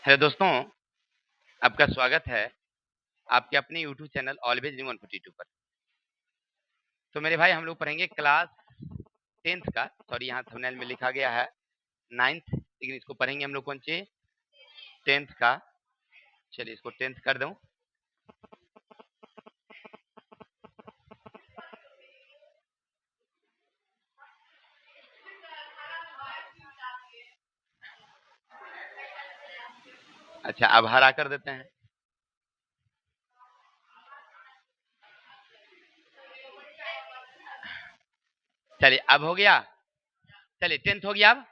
Hello दोस्तों, आपका स्वागत है आपके अपने यूट्यूब चैनल ऑलवेज न्यू 142 पर। तो मेरे भाई हम लोग पढ़ेंगे क्लास 10th का, सॉरी यहाँ थंबनेल में लिखा गया है 9th, लेकिन इसको पढ़ेंगे हम लोग कौन सी 10th का। चलिए इसको 10th कर दूं। अच्छा अब हरा कर देते हैं। चलिए अब हो गया। चलिए 10th हो गया। अब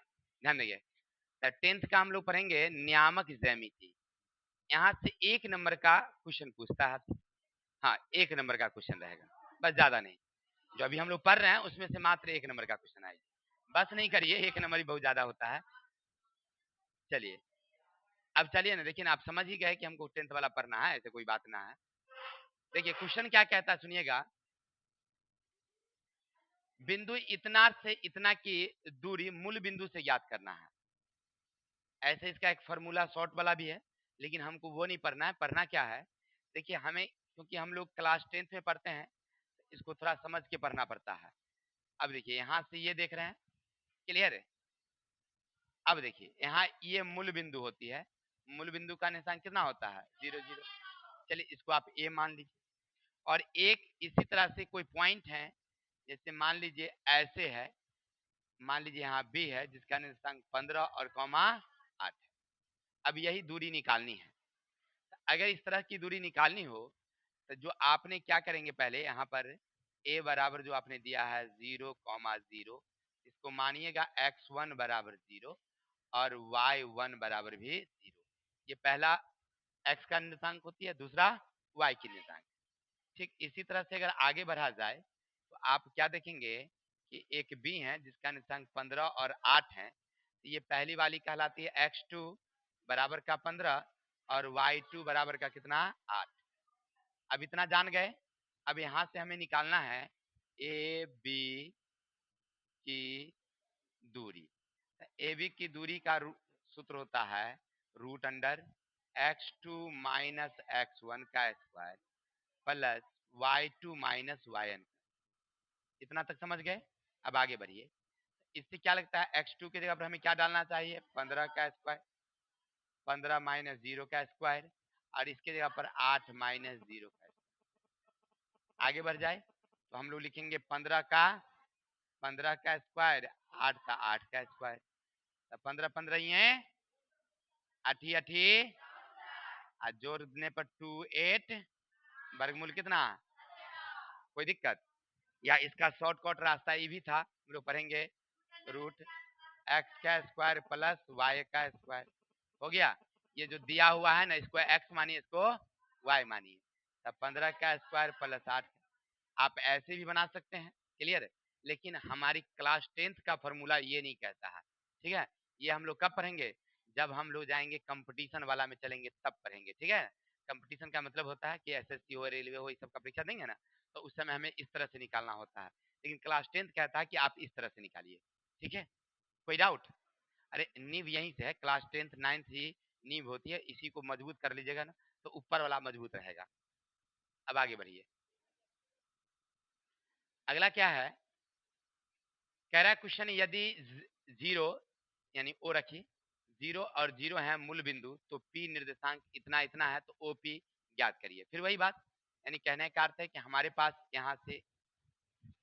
ध्यान देंगे 10th का हम लोग पढ़ेंगे नियामक ज्यामिति। यहाँ से 1 नंबर का क्वेश्चन पूछता है। हाँ 1 नंबर का क्वेश्चन रहेगा, बस ज्यादा नहीं। जो अभी हम लोग पढ़ रहे हैं उसमें से मात्र 1 नंबर का क्वेश्चन आएगा। बस नहीं करिए, 1 नंबर ही बहुत ज्यादा होता है। चलिए अब चलिए ना, लेकिन आप समझ ही गए कि हमको 10th वाला पढ़ना है, ऐसे कोई बात ना है। देखिए क्वेश्चन क्या कहता है, सुनिएगा। बिंदु इतना से इतना की दूरी मूल बिंदु से ज्ञात करना है। ऐसे इसका एक फॉर्मूला शॉर्ट वाला भी है, लेकिन हमको वो नहीं पढ़ना है। पढ़ना क्या है, देखिए हमें, क्योंकि हम लोग क्लास 10th में पढ़ते हैं, इसको थोड़ा समझ के पढ़ना पड़ता है। अब देखिए यहाँ से ये देख रहे हैं, क्लियर है। अब देखिए यहाँ ये मूल बिंदु होती है। मूल बिंदु का निशान कितना होता है 0 0। चलिए इसको आप ए मान लीजिए। और एक इसी तरह से कोई पॉइंट है, जैसे मान लीजिए ऐसे है, मान लीजिए यहाँ बी है जिसका निर्देशांक 15 और कॉमा 8 है। अब यही दूरी निकालनी है। अगर इस तरह की दूरी निकालनी हो तो जो आपने क्या करेंगे, पहले यहाँ पर a बराबर जो आपने दिया है 0,0, इसको मानिएगा x1 बराबर 0 और y1 बराबर भी 0। ये पहला x का निर्देशांक होती है, दूसरा y की निर्देशांक। ठीक इसी तरह से अगर आगे बढ़ा जाए तो आप क्या देखेंगे कि एक b है जिसका निर्देशांक 15 और 8 है। तो ये पहली वाली कहलाती है x2 बराबर का 15 और y2 बराबर का कितना 8। अब इतना जान गए। अब यहां से हमें निकालना है ए बी की दूरी। ए बी की दूरी का सूत्र होता है root under x2 minus x1 का square plus y2 minus yn। इतना तक समझ गए। अब आगे बढ़िए। इससे क्या लगता है x2 की जगह पर हमें क्या डालना चाहिए 15 का स्क्वायर, 15 माइनस 0 का स्क्वायर, और इसके जगह पर 8 माइनस 0 का। आगे बढ़ जाए तो हम लोग लिखेंगे 15 का स्क्वायर, 8 का 8 का स्क्वायर। तो 15 15 ही है, 8 8 और जोड़ देने पर 2 8, वर्गमूल कितना। कोई दिक्कत, या इसका शॉर्टकट रास्ता ये भी था, हम लोग पढ़ेंगे रूट एक्स का स्क्वायर प्लस वाई का स्क्वायर। हो गया। ये जो दिया हुआ है ना, इसको एक्स मानिए, इसको वाई मानिए। तब 15 का स्क्वायर प्लस 8। आप ऐसे भी बना सकते हैं, क्लियर है। लेकिन हमारी क्लास 10th का फॉर्मूला ये नहीं कहता है, ठीक है। ये हम लोग कब पढ़ेंगे, जब हम लोग जाएंगे कंपटीशन वाला में चलेंगे तब पढ़ेंगे, ठीक है। कंपटीशन का मतलब होता है कि एसएससी हो, रेलवे हो, इस सब का परीक्षा देंगे ना, तो उस समय हमें इस तरह से निकालना होता है। लेकिन क्लास 10th कहता है कि आप इस तरह से निकालिए, ठीक है। कोई डाउट। अरे नींव यहीं से है, क्लास 10th 9th ही नींव होती है, इसी को मजबूत कर लीजिएगा ना तो ऊपर वाला मजबूत रहेगा। अब आगे बढ़िए। अगला क्या है, कह रहा है क्वेश्चन, यदि 0 यानी ओ रखिए, 0 और 0 है मूल बिंदु, तो p निर्देशांक इतना इतना है, तो OP ज्ञात करिए। फिर वही बात, यानी कहने का अर्थ है कि हमारे पास यहाँ से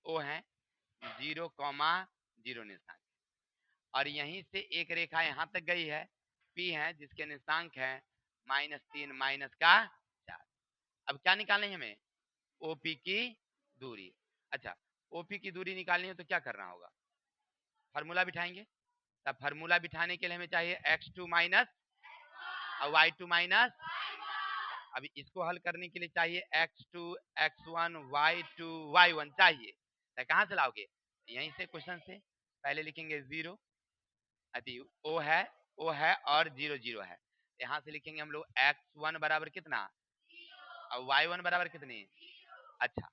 O है 0,0 निर्देशांक, और यहीं से एक रेखा यहाँ तक गई है P है जिसके निर्देशांक है -3 माइनस का 4। अब क्या निकालनी है हमें, OP की दूरी। अच्छा OP की दूरी निकालनी है तो क्या करना होगा, फार्मूला बिठाएंगे। तब फार्मूला बिठाने के लिए हमें चाहिए x2 माइनस और y2 माइनस। अभी इसको हल करने के लिए चाहिए x2 x1 y2 y1 चाहिए। तो कहाँ से लाओगे, यहीं से क्वेश्चन से। पहले लिखेंगे 0, अभी o है और 0 0 है, यहाँ से लिखेंगे हम लोग x1 बराबर कितना और y1 बराबर कितनी। अच्छा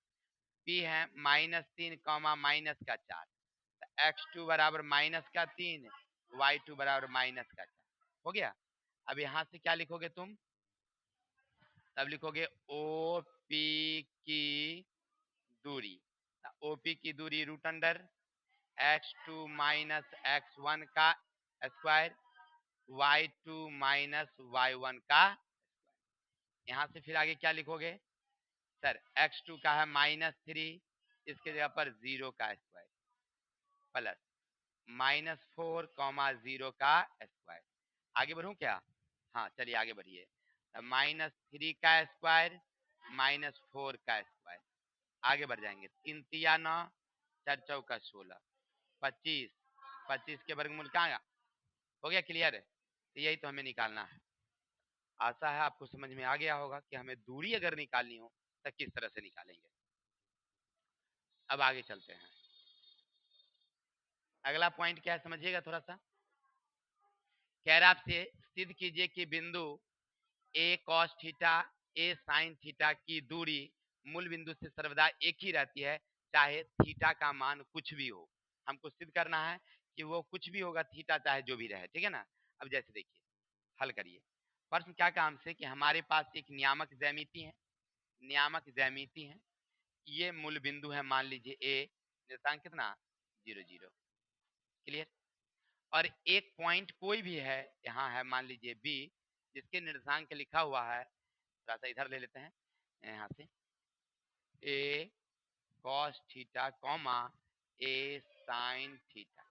p है -3 कॉमा माइनस का 4, x2 बराबर -3, y2 बराबर -4 हो गया। अब यहाँ से क्या लिखोगे तुम, तब लिखोगे ओपी की दूरी, ओपी की दूरी root under x2 minus x1 का स्क्वायर, y2 माइनस y1 का। यहाँ से फिर आगे क्या लिखोगे सर, x2 का है -3, इसके जगह पर 0 का स्क्वायर प्लस -4, 0 का स्क्वायर। आगे बढ़ूं क्या, हाँ चलिए आगे बढ़िए। -3 का स्क्वायर -4 का स्क्वायर, आगे बढ़ जाएंगे। 3 तिया 9, 4 चौका 16, 25, 25 के वर्गमूल कहाँ हो गया, क्लियर है। तो यही तो हमें निकालना है। आशा है आपको समझ में आ गया होगा कि हमें दूरी अगर निकालनी हो तो किस तरह से निकालेंगे। अब आगे चलते हैं, अगला पॉइंट क्या है समझिएगा थोड़ा सा। कह रहा आपसे सिद्ध कीजिए कि बिंदु ए कॉस थीटा ए साइन थीटा की दूरी मूल बिंदु से सर्वदा एक ही रहती है, चाहे थीटा का मान कुछ भी हो। हमको सिद्ध करना है कि वो कुछ भी होगा, थीटा चाहे जो भी रहे, ठीक है ना। अब जैसे देखिए, हल करिए। प्रश्न क्या काम से कि हमारे पास एक नियामक ज्यामिति है, नियामक ज्यामिति है, ये मूल बिंदु है, मान लीजिए ए, निर्देशांक कितना 0 0, क्लियर। और एक पॉइंट कोई भी है, यहाँ है मान लीजिए बी, जिसके निर्देशांक लिखा हुआ है, थोड़ा सा इधर ले लेते हैं यहाँ से, ए कॉस थीटा कॉमा ए साइन थीटा,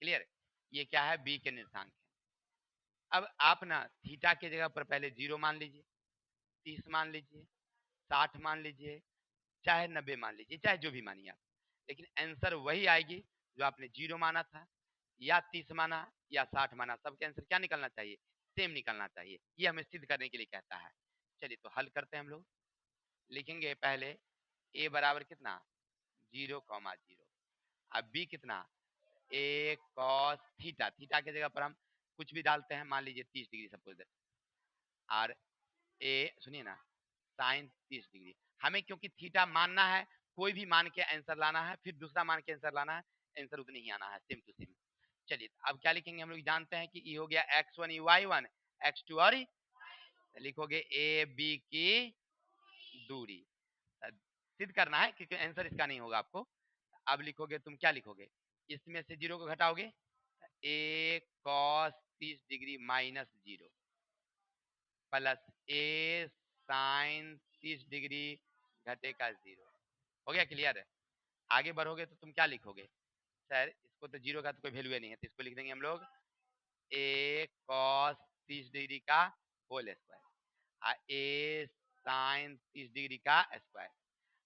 क्लियर। ये क्या है, बी के निर्देशांक है। अब आप ना थीटा की जगह पर पहले 0 मान लीजिए, 30 मान लीजिए, 60 मान लीजिए, चाहे 90 मान लीजिए, चाहे जो भी मानिए आप, लेकिन आंसर वही आएगी जो आपने 0 माना था, या 30 माना, या 60 माना, सबके आंसर क्या निकलना चाहिए, सेम निकलना चाहिए। ये हमें सिद्ध करने के लिए कहता है। चलिए तो हल करते हैं हम लोग। लिखेंगे पहले ए बराबर कितना 0, 0। अब बी कितना, ए कॉस थीटा, थीटा की जगह पर हम कुछ भी डालते हैं, मान लीजिए 30 डिग्री सपोज, और ए सुनिए ना साइन 30 डिग्री। हमें क्योंकि थीटा मानना है, कोई भी मान के आंसर लाना है, फिर दूसरा मान के आंसर लाना है, आंसर उतनी ही आना है, सेम टू सेम। चलिए अब क्या लिखेंगे, हम लोग जानते हैं कि ये हो गया x1 y1, x2 और लिखोगे ए बी की दूरी। सिद्ध करना है क्योंकि आंसर इसका नहीं होगा आपको। अब लिखोगे तुम, क्या लिखोगे, इसमें से 0 को घटाओगे, ए कॉस 30 डिग्री -0 प्लस ए साइन 30 डिग्री घटेगा 0। हो गया क्लियर है। आगे बढ़ोगे तो तुम क्या लिखोगे सर, इसको तो 0 का तो कोई वैल्यू नहीं है, तो इसको लिख देंगे हम लोग ए कॉस 30 डिग्री का होल स्क्वायर, ए साइन 30 डिग्री का स्क्वायर।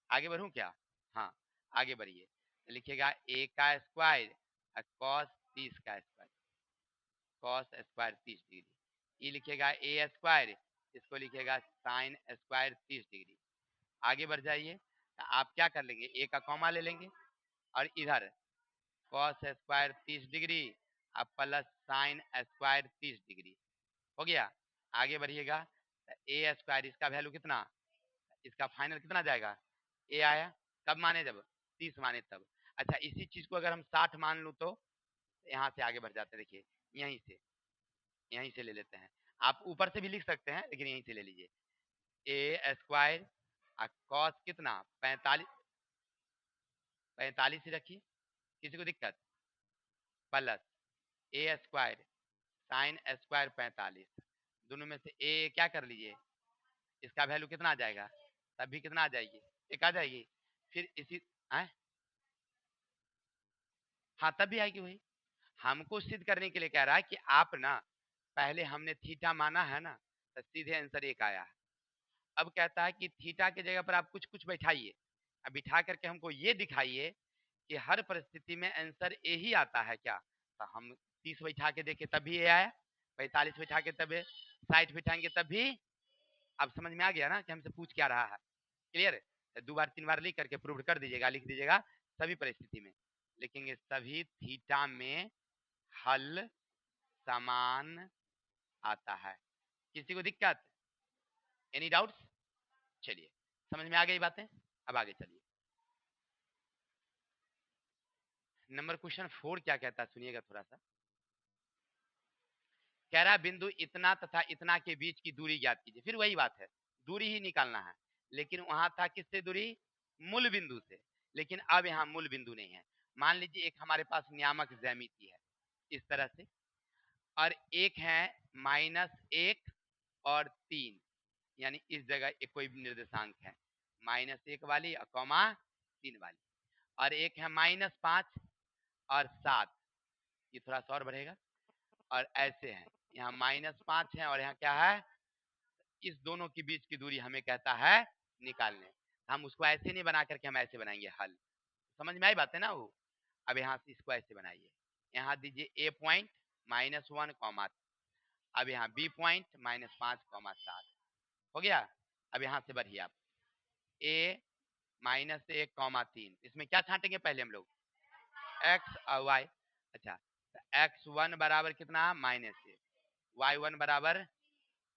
आगे बढ़ूं क्या, हाँ आगे बढ़िए। लिखिएगा ए का स्क्वायर कॉस 30 का स्क्वायर, कॉस स्क्वायर 30 डिग्री। ये लिखिएगा ए स्क्वायर, इसको लिखिएगा साइन स्क्वायर 30 डिग्री। आगे बढ़ जाइए, तो आप क्या कर लेंगे, ए का कॉमा ले लेंगे, और इधर कॉस स्क्वायर 30 डिग्री अब प्लस साइन स्क्वायर 30 डिग्री। हो गया। आगे बढ़िएगा, तो ए स्क्वायर इसका वैल्यू कितना, इसका फाइनल कितना जाएगा, ए आया, कब माने जब 30 माने तब। अच्छा इसी चीज को अगर हम 60 मान लूँ तो यहाँ से आगे बढ़ जाते हैं, देखिए यहीं से ले लेते हैं। आप ऊपर से भी लिख सकते हैं, लेकिन यहीं से ले लीजिए, ए स्क्वायर कॉस कितना 45, 45 ही रखिए, किसी को दिक्कत, प्लस ए स्क्वायर साइन स्क्वायर 45, दोनों में से ए क्या कर लीजिए, इसका वैल्यू कितना आ जाएगा, तब भी कितना आ जाएगी, एक आ जाएगी। फिर इसी है, हाँ तब भी आएगी वही। हमको सिद्ध करने के लिए कह रहा है कि आप ना पहले हमने थीटा माना है ना, तो सीधे आंसर एक आया है। अब कहता है कि थीटा की जगह पर आप कुछ कुछ बैठाइए, अब बिठा करके हमको ये दिखाइए कि हर परिस्थिति में आंसर ए ही आता है क्या। तो हम 30 बैठा के देखे तब भी ए आया, 45 बैठा के तब 60 बैठाएंगे तब भी। अब समझ में आ गया ना कि हमसे पूछ क्या रहा है, क्लियर। 2 बार 3 बार लिख करके प्रूव कर दीजिएगा, लिख दीजिएगा सभी परिस्थिति में, लिखेंगे सभी थीटा में हल समान आता है। किसी को दिक्कत, एनी डाउट्स, चलिए समझ में आ गई बातें। अब आगे चलिए, नंबर क्वेश्चन 4 क्या कहता है सुनिएगा थोड़ा सा। कह रहा बिंदु इतना तथा इतना के बीच की दूरी ज्ञात कीजिए। फिर वही बात है, दूरी ही निकालना है, लेकिन वहां था किससे दूरी? मूल बिंदु से। लेकिन अब यहाँ मूल बिंदु नहीं है। मान लीजिए एक हमारे पास नियामक ज्यामिति है इस तरह से, और एक है -1 और 3, यानी इस जगह एक कोई निर्देशांक है -1 वाली और कॉमा 3 वाली, और एक है -5 और 7, ये थोड़ा सा और बढ़ेगा, और ऐसे है यहाँ -5 है और यहाँ क्या है, इस दोनों के बीच की दूरी हमें कहता है निकालने। हम उसको ऐसे नहीं बना करके हम ऐसे बनाएंगे हल। समझ में आई बात है ना वो? अब यहाँ से इसको ऐसे बनाइए, यहाँ दीजिए ए पॉइंट -1, अब यहाँ बी पॉइंट -5, 7 हो गया। अब यहाँ से बढ़िए आप ए -1, 3, इसमें क्या छांटेंगे पहले हम लोग? एक्स और वाई। अच्छा, x1 बराबर कितना? -1, y1 बराबर,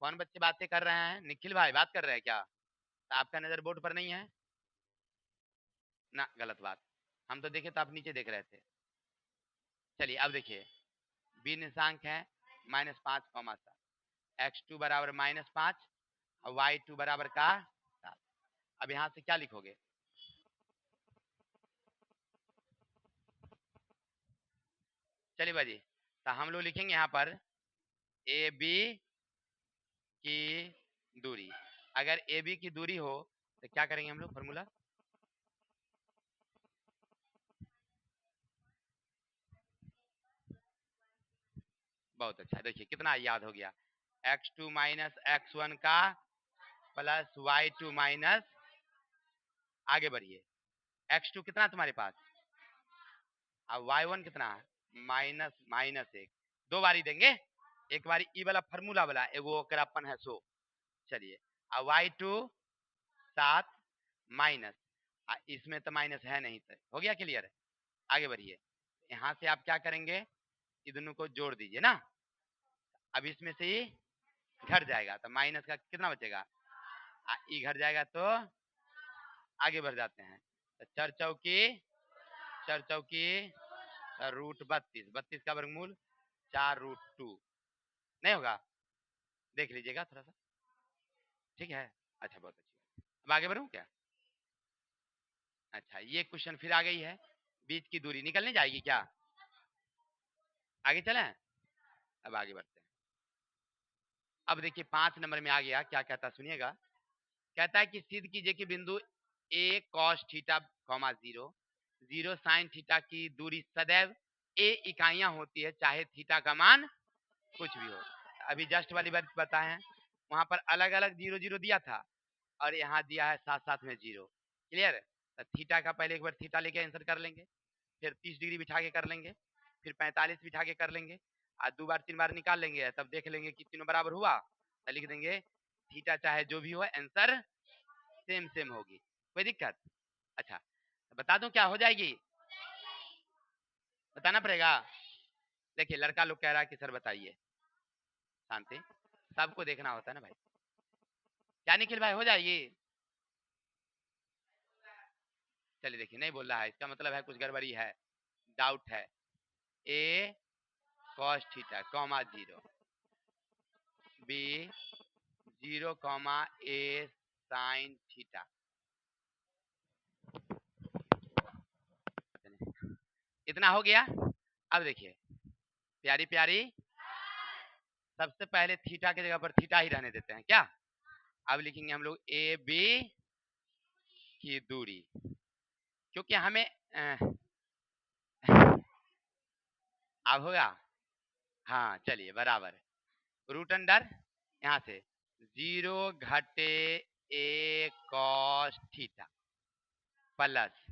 कौन बच्चे बातें कर रहे हैं? निखिल भाई बात कर रहे हैं क्या? तो आपका नजर बोर्ड पर नहीं है ना, गलत बात। हम तो देखे तो आप नीचे देख रहे थे। चलिए अब देखिए, बी निशांक है -5, 7, x2 बराबर -5 और y2 बराबर का 7। अब यहाँ से क्या लिखोगे? चलिए बाजी, तो हम लोग लिखेंगे यहाँ पर ए बी की दूरी। अगर ए बी की दूरी हो तो क्या करेंगे हम लोग? फॉर्मूला, बहुत अच्छा, देखिए कितना याद हो गया, x2 - x1 का प्लस y2 माइनस, आगे बढ़िए, x2 कितना तुम्हारे पास और y1 कितना? -1, दो बारी देंगे, एक बारी ई वाला फार्मूला वाला एगो ओकरापन है सो। चलिए, अब y2 7 माइनस, इसमें तो माइनस है नहीं, तो हो गया क्लियर। आगे बढ़िए, यहाँ से आप क्या करेंगे? इन दोनों को जोड़ दीजिए ना, अब इसमें से ही घट जाएगा तो माइनस का कितना बचेगा? ई घट जाएगा तो आगे बढ़ जाते हैं, तो चर चौकी √32, 32 का वर्गमूल 4√2, नहीं होगा? देख लीजिएगा थोड़ा सा, ठीक है। अच्छा, बहुत अच्छी, अब आगे बढ़ूं क्या? अच्छा, ये क्वेश्चन फिर आ गई है, बीच की दूरी निकलने जाएगी क्या? आगे चलें, अब आगे बढ़ते हैं। अब देखिए 5 नंबर में आ गया, क्या कहता सुनिएगा। कहता है कि सिद्ध कीजिए कि बिंदु a cos theta, 0 sin theta की दूरी सदैव a इकाइयां होती है, चाहे थीटा का मान कुछ भी हो। अभी जस्ट वाली बात बताए हैं, वहां पर अलग अलग 0 0 दिया था और यहाँ दिया है साथ साथ में 0। क्लियर? तो थीटा का पहले एक बार थीटा लेके आंसर कर लेंगे, फिर 30 डिग्री बिठा के कर लेंगे, फिर 45 बिठा के कर लेंगे, और 2 बार 3 बार निकाल लेंगे, तब देख लेंगे कि तीनों बराबर हुआ तो लिख देंगे थीटा चाहे जो भी हो आंसर सेम सेम होगी। कोई दिक्कत? अच्छा, बता दूं क्या हो जाएगी? बताना पड़ेगा। देखिए लड़का लोग कह रहा है कि सर बताइए, शांति, सबको देखना होता है ना भाई। क्या निखिल भाई हो जाएगी? चलिए देखिए, नहीं बोल रहा है, इसका मतलब है कुछ गड़बड़ी है, डाउट है। a cos theta, 0, b 0, a sin theta. इतना हो गया। अब देखिए प्यारी प्यारी, सबसे पहले थीटा की जगह पर थीटा ही रहने देते हैं क्या? अब लिखेंगे हम लोग ए बी की दूरी, क्योंकि हमें अब होगा, हाँ चलिए बराबर, रूट अंडर यहाँ से 0 घटे a cos theta plus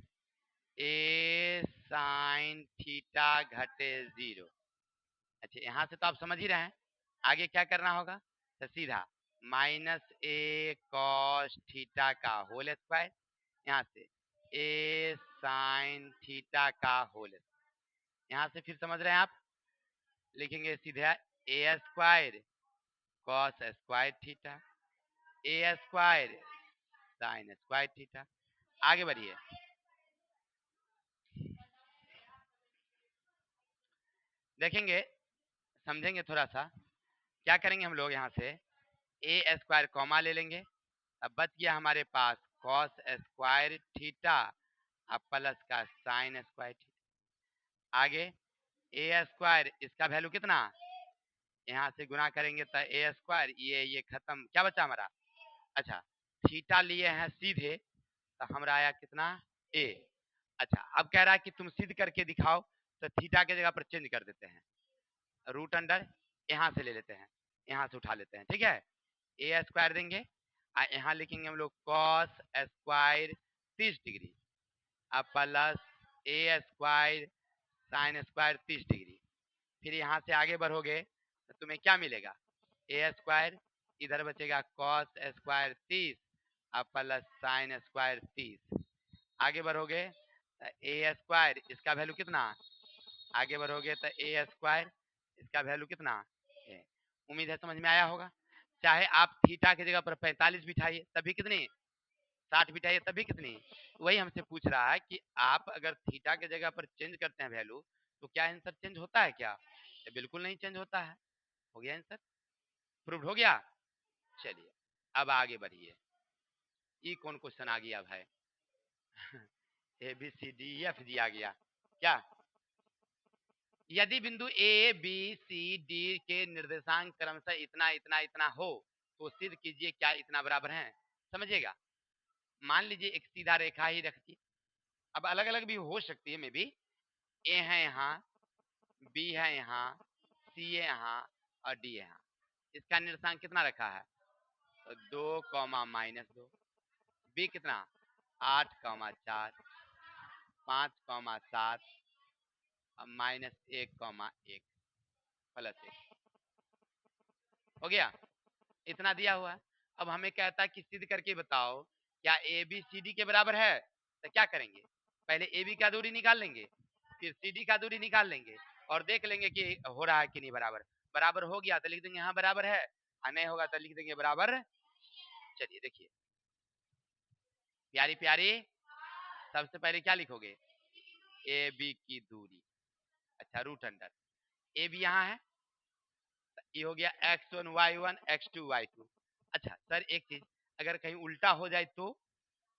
a sin theta घटे 0। अच्छा, यहाँ से तो आप समझ ही रहे हैं, आगे क्या करना होगा? तो सीधा -a cos थीटा का होल स्क्वायर, यहाँ से a sin थीटा का होल स्क्वायर, यहाँ से फिर समझ रहे हैं आप, लिखेंगे सीधे a square cos square theta, a square sin square theta. आगे बढ़िए, देखेंगे, समझेंगे थोड़ा सा। क्या करेंगे हम लोग यहाँ से ए स्क्वायर कॉमा ले लेंगे, अब बच गया हमारे पास कॉस स्क्वायर थीटा अब प्लस का साइन स्क्वायर थीटा। आगे ए स्क्वायर इसका वैल्यू कितना, यहाँ से गुना करेंगे तो ए स्क्वायर, ये खत्म, क्या बचा हमारा, अच्छा थीटा लिए हैं सीधे तो हमारा आया कितना ए। अच्छा अब कह रहा है कि तुम सिद्ध करके दिखाओ, तो थीटा के जगह पर चेंज कर देते हैं, रूट अंडर यहाँ से ले लेते हैं, यहाँ से उठा लेते हैं, ठीक है। ए स्क्वायर देंगे और यहाँ लिखेंगे हम लोग कॉस स्क्वायर 30 डिग्री अब प्लस ए स्क्वायर साइन स्क्वायर 30 डिग्री। फिर यहाँ से आगे बढ़ोगे तो तुम्हें क्या मिलेगा, ए स्क्वायर इधर बचेगा कॉस स्क्वायर 30 अब प्लस साइन स्क्वायर 30। आगे बढ़ोगे तो ए स्क्वायर इसका वैल्यू कितना, आगे बढ़ोगे तो ए स्क्वायर इसका वैल्यू कितना है। उम्मीद है समझ में आया होगा। चाहे आप थीटा की जगह पर 45 बिठाइए तभी कितनी, 60 बिठाइए तभी कितनी, वही हमसे पूछ रहा है कि आप अगर थीटा की जगह पर चेंज करते हैं वैल्यू तो क्या आंसर चेंज होता है क्या, ये बिल्कुल नहीं चेंज होता है। हो गया आंसर, प्रूव्ड हो गया। चलिए अब आगे बढ़िए, ये कौन क्वेश्चन आ गया भाई A B C D F दिया गया क्या, यदि बिंदु ए बी सी डी के निर्देशांक क्रमशः इतना इतना इतना हो तो सिद्ध कीजिए क्या इतना बराबर है। समझिएगा, मान लीजिए एक सीधा रेखा ही रखती, अब अलग अलग भी हो सकती है, मे बी ए है यहाँ, बी है यहाँ, सी है यहाँ और डी है यहाँ। इसका निर्देशांक कितना रखा है, तो 2, -2, बी कितना 8, 4, 5, 7 और -1, 1 +1 हो गया, इतना दिया हुआ है। अब हमें कहता है कि सिद्ध करके बताओ क्या ए बी सी डी के बराबर है, तो क्या करेंगे, पहले ए बी का दूरी निकाल लेंगे, फिर सी डी का दूरी निकाल लेंगे और देख लेंगे कि हो रहा है कि नहीं बराबर। बराबर हो गया तो लिख देंगे हाँ बराबर है, और नहीं होगा तो लिख देंगे बराबर। चलिए देखिए प्यारी प्यारी, सबसे पहले क्या लिखोगे, ए बी की दूरी, अच्छा रूट अंडर ए बी यहाँ है, ये हो गया x1 y1 x2 y2। अच्छा सर एक चीज, अगर कहीं उल्टा हो जाए तो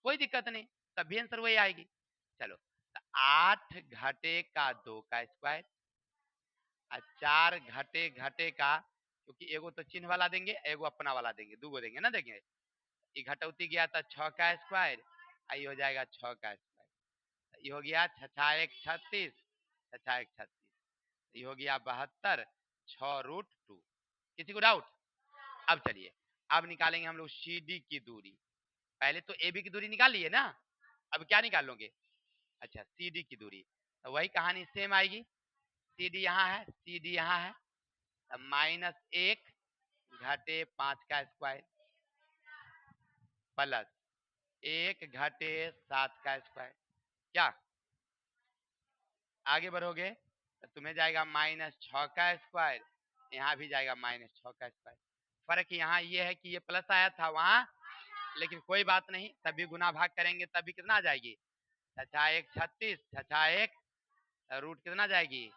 कोई दिक्कत नहीं, तभी आंसर वही आएगी। चलो तो 8 घटे का 2 का स्क्वायर और 4 घटे घटे का, क्योंकि एगो तो चिन्ह वाला देंगे एगो अपना वाला देंगे, दूगो देंगे ना, देंगे ये घटौती गया था 6 का स्क्वायर, आई हो जाएगा 6 का स्क्वायर, ये हो गया 6×1 36, 6×1 36, ये हो गया 72, 6√2। किसी को डाउट, अब चलिए अब निकालेंगे हम लोग सी डी की दूरी, पहले तो ए बी की दूरी निकाल लिए ना, अब क्या निकाल लोगे, अच्छा सी डी की दूरी, तो वही कहानी सेम आएगी, सी डी यहाँ है सी डी यहाँ है, -1 घटे 5 का स्क्वायर प्लस 1 घटे 7 का स्क्वायर, क्या आगे बढ़ोगे तो तुम्हें जाएगा -6 का स्क्वायर, यहाँ भी जाएगा -6 का स्क्वायर। फर्क यहाँ ये है कि ये प्लस आया था वहां, लेकिन कोई बात नहीं, तभी गुना भाग करेंगे तभी कितना आ जाएगी, 6×1 36, 6×1 रूट कितना जाएगी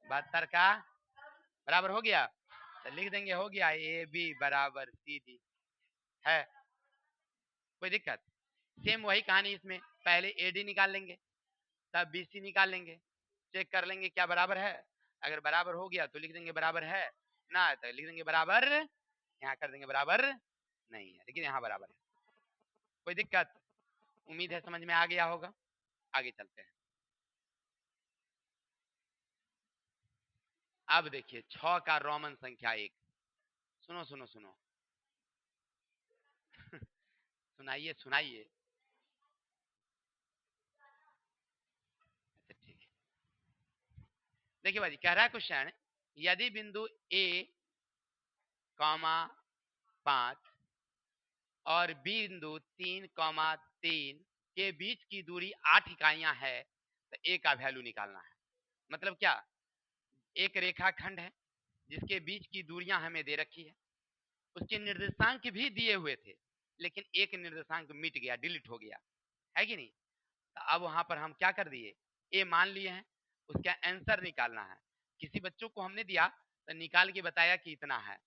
72 का बराबर हो गया, तो लिख देंगे हो गया ए बी बराबर सी डी है, कोई दिक्कत। सेम वही कहानी इसमें, पहले ए डी निकाल लेंगे तब बी सी निकाल लेंगे, चेक कर लेंगे क्या बराबर है, अगर बराबर हो गया तो लिख देंगे बराबर है ना, तो लिख देंगे बराबर, यहाँ कर देंगे बराबर नहीं है, लेकिन यहाँ बराबर है, कोई दिक्कत। उम्मीद है समझ में आ गया होगा, आगे चलते हैं। अब देखिए 6 का रोमन संख्या 1, सुनो सुनो सुनो सुनाइए सुनाइए, अच्छा ठीक है, देखिए भाई कह रहा है क्वेश्चन, यदि बिंदु ए कॉमा 5 और बिंदु 3,3 के बीच की दूरी 8 इकाइयां है तो ए का वैल्यू निकालना है। मतलब क्या, एक रेखाखंड है जिसके बीच की दूरियां हमें दे रखी है, उसके निर्देशांक भी दिए हुए थे, लेकिन एक निर्देशांक मिट गया, डिलीट हो गया, है कि नहीं, तो अब वहां पर हम क्या कर दिए, ए मान लिए हैं, उसका आंसर निकालना है। किसी बच्चों को हमने दिया तो निकाल के बताया कि इतना है,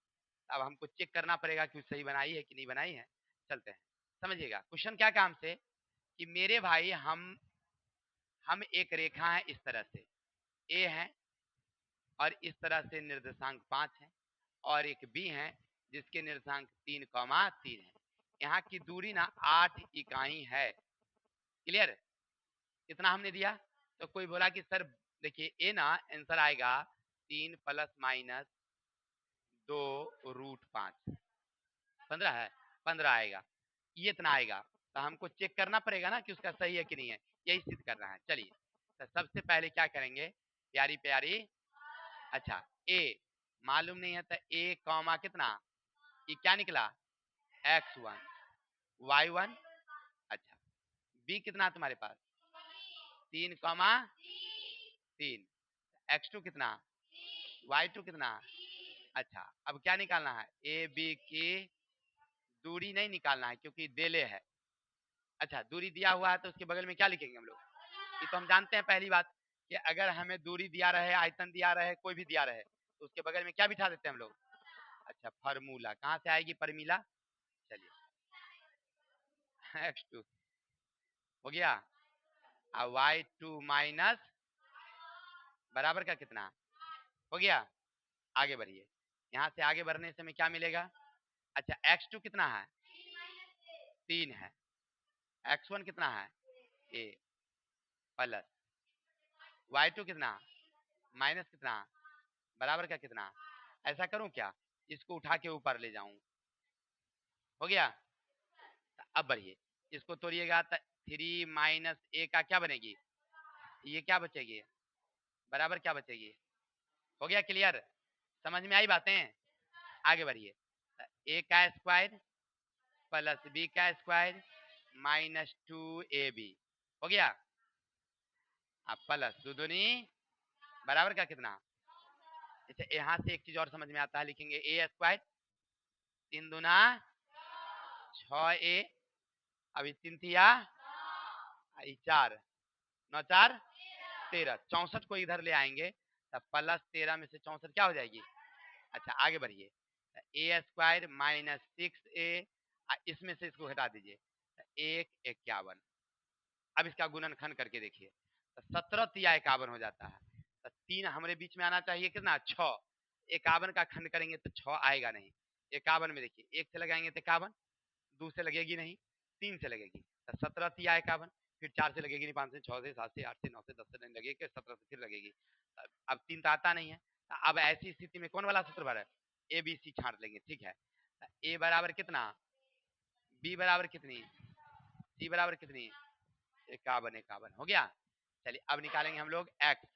अब हमको चेक करना पड़ेगा कि सही बनाई है कि नहीं बनाई है। चलते हैं, समझिएगा क्वेश्चन क्या काम से कि मेरे भाई हम एक रेखा है इस तरह से ए है और इस तरह से निर्देशांक 5 है और एक बी है जिसके निर्देशांक 3,3 है। यहाँ की दूरी ना 8 इकाई है। क्लियर, इतना हमने दिया। तो कोई बोला कि सर देखिए ए ना आंसर आएगा 3 प्लस माइनस 2√5, 15 है, 15 आएगा, ये इतना आएगा। तो हमको चेक करना पड़ेगा ना कि उसका सही है कि नहीं है, यही सिद्ध करना है। चलिए, तो सबसे पहले क्या करेंगे प्यारी प्यारी, अच्छा ए मालूम नहीं है तो ए कॉमा कितना, ये क्या निकला x1 y1, अच्छा बी कितना तुम्हारे पास 3,3, x2 कितना y2 कितना, अच्छा अब क्या निकालना है ए बी की दूरी नहीं निकालना है क्योंकि देले है। अच्छा दूरी दिया हुआ है तो उसके बगल में क्या लिखेंगे हम लोग, ये तो हम जानते हैं पहली बात कि अगर हमें दूरी दिया रहे, आयतन दिया रहे, कोई भी दिया रहे तो उसके बगल में क्या बिठा देते हैं हम लोग, अच्छा फार्मूला। कहाँ से आएगी परमीला, चलिए x2 हो गया और y2 माइनस बराबर का कितना हो गया। आगे बढ़िए, यहाँ से आगे बढ़ने से हमें क्या मिलेगा, अच्छा x2 कितना है 3 है, x1 कितना है a प्लस y2 कितना माइनस कितना बराबर का कितना। ऐसा करूं क्या, इसको उठा के ऊपर ले जाऊं, हो गया। तो अब बढ़िए, इसको तोड़िएगा तो 3 माइनस ए का क्या बनेगी, ये क्या बचेगी बराबर क्या बचेगी, हो गया क्लियर, समझ में आई बातें। आगे बढ़िए, ए का स्क्वायर प्लस बी का स्क्वायर माइनस 2ab हो गया, अब प्लस दो दूनी बराबर का कितना। जैसे यहाँ से एक चीज और समझ में आता है, लिखेंगे ए स्क्वायर 3 दूना 6a, अभी 3 थिया 4 9 4 13, 64 को इधर ले आएंगे तो प्लस 13 में से 64 क्या हो जाएगी। अच्छा आगे बढ़िए, ए स्क्वायर माइनस 6a, इसमें से इसको हटा दीजिए 151। अब इसका गुणनखंड करके देखिए तो 17 तिया 51 हो जाता है। तो 3 हमारे बीच में आना चाहिए कितना 6, 51 का खंड करेंगे तो 6 आएगा नहीं। 51 में देखिए 1 से लगाएंगे तो 51, 2 से लगेगी नहीं, 3 से लगेगी तो 17 तिया 51, फिर 4 से लगेगी नहीं, 5 से 6 से 7 से 8 से 9 से 10 से नहीं लगेगी, 17 से फिर लगेगी। अब 3 तो आता नहीं है। अब ऐसी स्थिति में कौन वाला सूत्र भरा, ए बी सी छांट लेंगे, ठीक है। ए बराबर कितना, बी बराबर कितनी, सी बराबर कितनी 51, 51 हो गया। चलिए अब निकालेंगे हम लोग x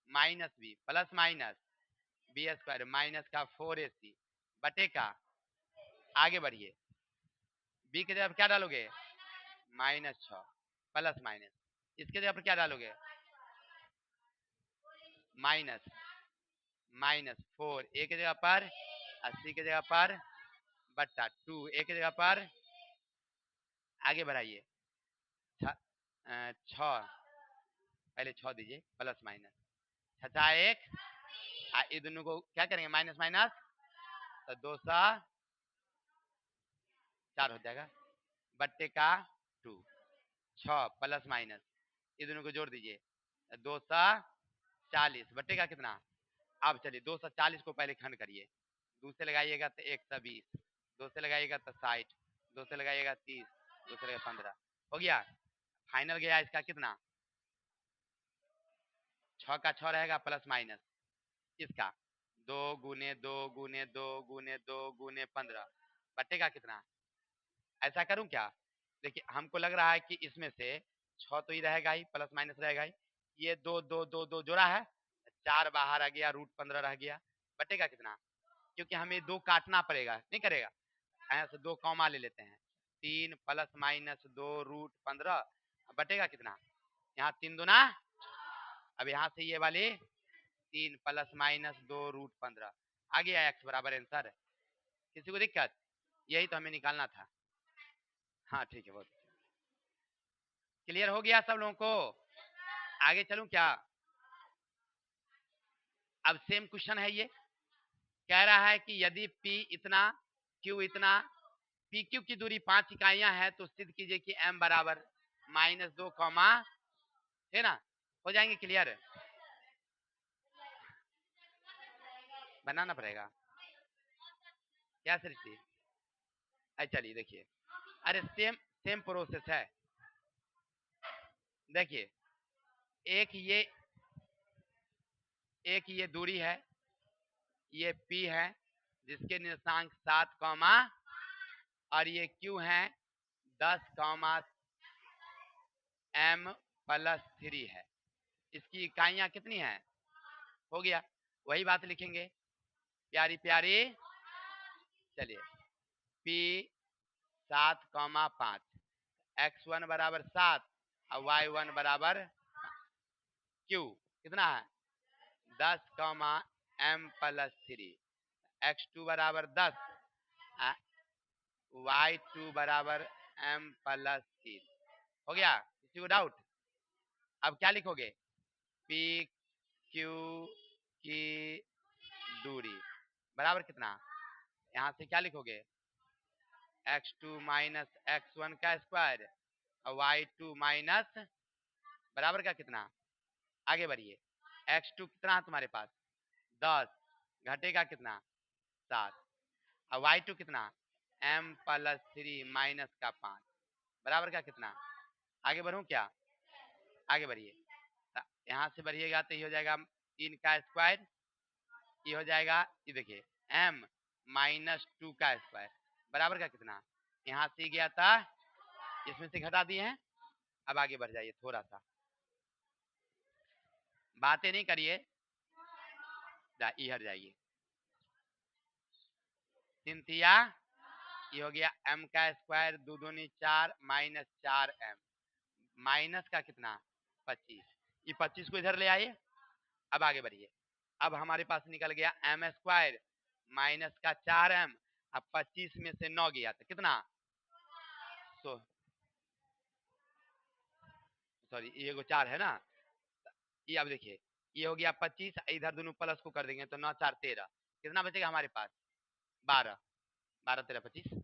minus b plus minus b square minus का 4ac बटे का, आगे बढ़िए बी के जगह पर क्या डालोगे -6 प्लस माइनस, इसके जगह पर क्या डालोगे माइनस -4, ए के जगह पर 80 के जगह पर बट्टा 2 ए के जगह पर, आगे बढ़ाइए 6 पहले 6 दीजिए प्लस माइनस 6 1, ये दोनों को क्या करेंगे माइनस माइनस तो 204 हो जाएगा बट्टे का 2, 6 प्लस माइनस ये दोनों को जोड़ दीजिए 240 बट्टे का कितना। अब चलिए 240 को पहले खंड करिए, 2 से लगाइएगा तो 120, 2 से लगाइएगा तो 60, 2 से लगाइएगा 30, 2 से लगाइएगा 15 हो गया। फाइनल गया इसका कितना 6 का 6 रहेगा प्लस माइनस इसका 2 गुने 2 गुने 2 गुने 2 गुने 15 बट्टे का कितना। ऐसा करूं क्या, देखिए हमको लग रहा है कि इसमें से 6 तो ही रहेगा ही, प्लस माइनस रहेगा ही, ये 2 2 2 2 जोड़ा है 4 बाहर आ गया, √15 रह गया बट्टे का कितना, क्योंकि हमें 2 काटना पड़ेगा, नहीं करेगा, यहाँ से 2 कॉमा ले लेते हैं 3 प्लस माइनस 2√15 बट्टे का कितना, यहाँ 3 दूना, अब यहाँ से ये वाले 3 प्लस माइनस 2√15 आ गया x बराबर आंसर। किसी को दिक्कत, यही तो हमें निकालना था। हाँ ठीक है, बहुत क्लियर हो गया सब लोगों को। आगे चलूं क्या, अब सेम क्वेश्चन है ये, कह रहा है कि यदि P इतना Q इतना, PQ की दूरी 5 इकाइयां है तो सिद्ध कीजिए कि M बराबर -2 कॉमा, है ना, हो जाएंगे क्लियर। बनाना पड़ेगा क्या सृष्टि? चलिए देखिए, अरे सेम सेम प्रोसेस है। देखिए एक ये दूरी है, ये P है जिसके निर्देशांक 7 कॉमा, और ये Q है 10 कॉमा M प्लस 3 है। इसकी इकाइयां कितनी हैं? हो गया, वही बात लिखेंगे प्यारी प्यारी। चलिए P 7 कॉमा 5, x1 बराबर 7 और y1 बराबर Q कितना है 10 कॉमा M प्लस 3, x2 बराबर 10, y2 बराबर M प्लस 3। हो गया, किसी को डाउट? अब क्या लिखोगे? P Q की दूरी बराबर कितना, यहाँ से क्या लिखोगे? x2 माइनस x1 का स्क्वायर और y2 माइनस बराबर का कितना, आगे बढ़िए, x2 कितना है तुम्हारे पास 10, घटेगा कितना 7, और y2 कितना m प्लस 3 माइनस का 5 बराबर का कितना, आगे बढ़ूं क्या? आगे बढ़िए, यहाँ से बढ़िएगा तो ये हो जाएगा 3 का स्क्वायर, ये हो जाएगा, ये देखिए m माइनस 2 का स्क्वायर बराबर का कितना, यहाँ से गया था इसमें से घटा दिए हैं। अब आगे बढ़ जाइए, थोड़ा सा बातें नहीं करिए, इधर जाइए, 3 तिया ये हो गया m का स्क्वायर 2 दूनी 4 माइनस 4m माइनस का कितना 25, ये 25 को इधर ले आइए। अब आगे बढ़िए, अब हमारे पास निकल गया m स्क्वायर माइनस का 4m, अब 25 में से 9 गया तो कितना, तो सॉरी ये 4 है ना, ये अब देखिए ये हो गया 25, इधर दोनों प्लस को कर देंगे तो 9 4 13, कितना बचेगा हमारे पास 12, 12 13 25।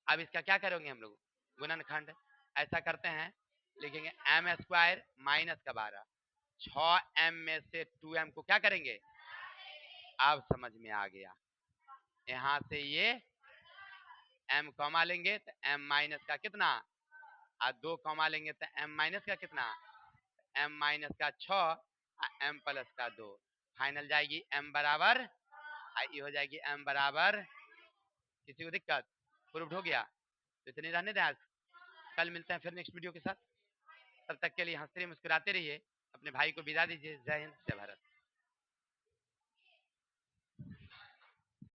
अब इसका क्या करेंगे हम लोग, गुणनखंड ऐसा करते हैं, लिखेंगे m स्क्वायर माइनस का 12, 6m में से 2m को क्या करेंगे, अब समझ में आ गया, यहाँ से ये m कॉमा लेंगे तो m माइनस का कितना, और 2 कॉमा लेंगे तो m माइनस का कितना, m माइनस का 6 m प्लस का 2, फाइनल जाएगी m बराबर, ये हो जाएगी m बराबर, किसी को दिक्कत, प्रूव्ड हो गया तो इतने रहने दें आज, कल मिलते हैं फिर नेक्स्ट वीडियो के साथ, तब तक के लिए हंसते मुस्कुराते रहिए, अपने भाई को विदा दीजिए, जय हिंद जय भारत।